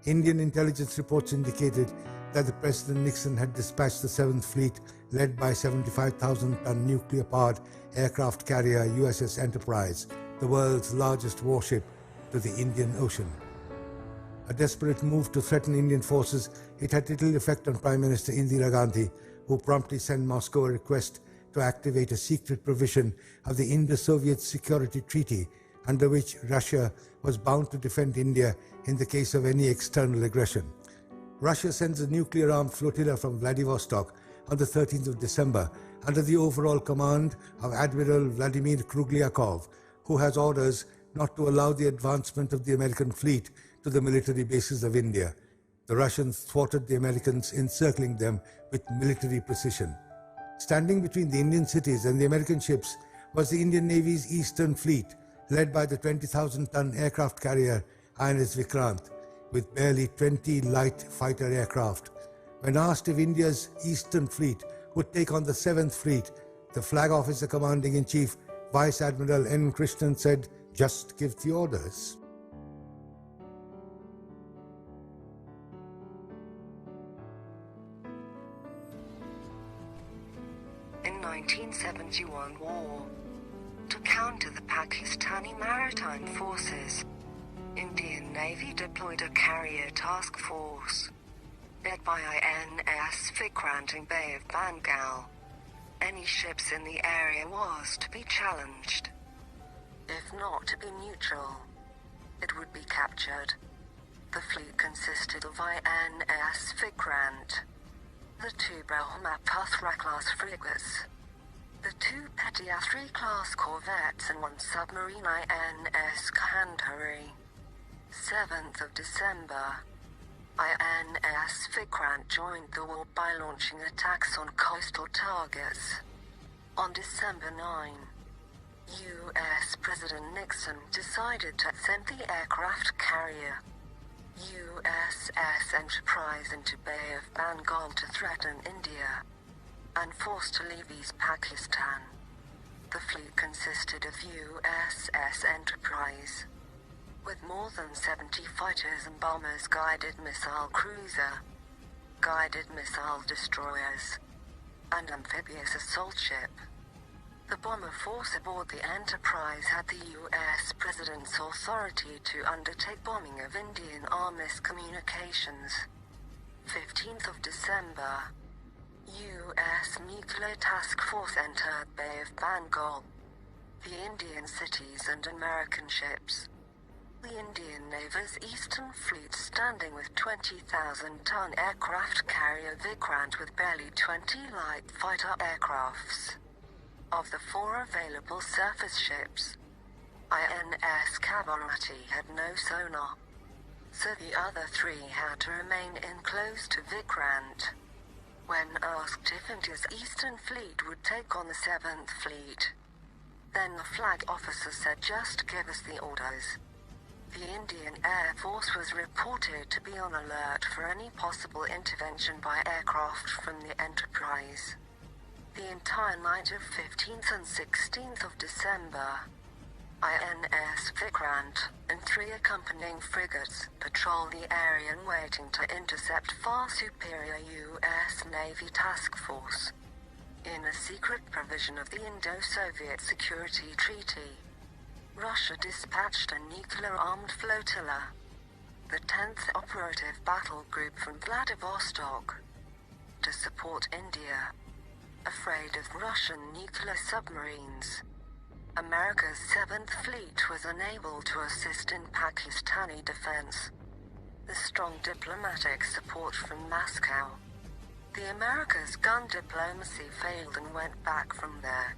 Indian intelligence reports indicated that the President Nixon had dispatched the 7th Fleet, led by 75,000-ton nuclear-powered aircraft carrier USS Enterprise, the world's largest warship, to the Indian Ocean. A desperate move to threaten Indian forces, it had little effect on Prime Minister Indira Gandhi, who promptly sent Moscow a request to activate a secret provision of the Indo-Soviet Security Treaty, under which Russia was bound to defend India in the case of any external aggression. Russia sends a nuclear-armed flotilla from Vladivostok on the 13th of December under the overall command of Admiral Vladimir Kruglyakov, who has orders not to allow the advancement of the American fleet to the military bases of India. The Russians thwarted the Americans, encircling them with military precision. Standing between the Indian cities and the American ships was the Indian Navy's Eastern Fleet, led by the 20,000-ton aircraft carrier INS Vikrant, with barely 20 light fighter aircraft. When asked if India's Eastern Fleet would take on the 7th Fleet, the Flag Officer Commanding-in-Chief, Vice Admiral N. Krishnan, said, "Just give the orders." In 1971 war, to counter the Pakistani maritime forces, Indian Navy deployed a carrier task force, led by INS Vikrant in Bay of Bengal. Any ships in the area was to be challenged. If not to be neutral, it would be captured. The fleet consisted of INS Vikrant, the 2 Brahmaputra-class frigates, the 2 Petya-3-class corvettes and 1 submarine INS Kandahari. 7th of December, INS Vikrant joined the war by launching attacks on coastal targets. On December 9, U.S. President Nixon decided to send the aircraft carrier USS Enterprise into Bay of Bengal to threaten India and forced to leave East Pakistan. The fleet consisted of USS Enterprise, with more than 70 fighters and bombers, guided missile cruiser, guided missile destroyers, and amphibious assault ship. The bomber force aboard the Enterprise had the U.S. President's authority to undertake bombing of Indian Army's communications. 15th of December, U.S. Nuclear Task Force entered Bay of Bengal, the Indian cities and American ships. The Indian Navy's Eastern Fleet, standing with 20,000-ton aircraft carrier Vikrant with barely 20 light fighter aircrafts. Of the 4 available surface ships, INS Kavarati had no sonar, so the other 3 had to remain enclosed to Vikrant. When asked if India's Eastern Fleet would take on the 7th Fleet, then the flag officer said, "Just give us the orders." The Indian Air Force was reported to be on alert for any possible intervention by aircraft from the Enterprise. The entire night of 15th and 16th of December, INS Vikrant and 3 accompanying frigates patrolled the area waiting to intercept far superior U.S. Navy task force. In a secret provision of the Indo-Soviet Security Treaty, Russia dispatched a nuclear-armed flotilla, the 10th Operative Battle Group from Vladivostok, to support India. Afraid of Russian nuclear submarines, America's 7th Fleet was unable to assist in Pakistani defense. The strong diplomatic support from Moscow, the America's gun diplomacy failed and went back from there.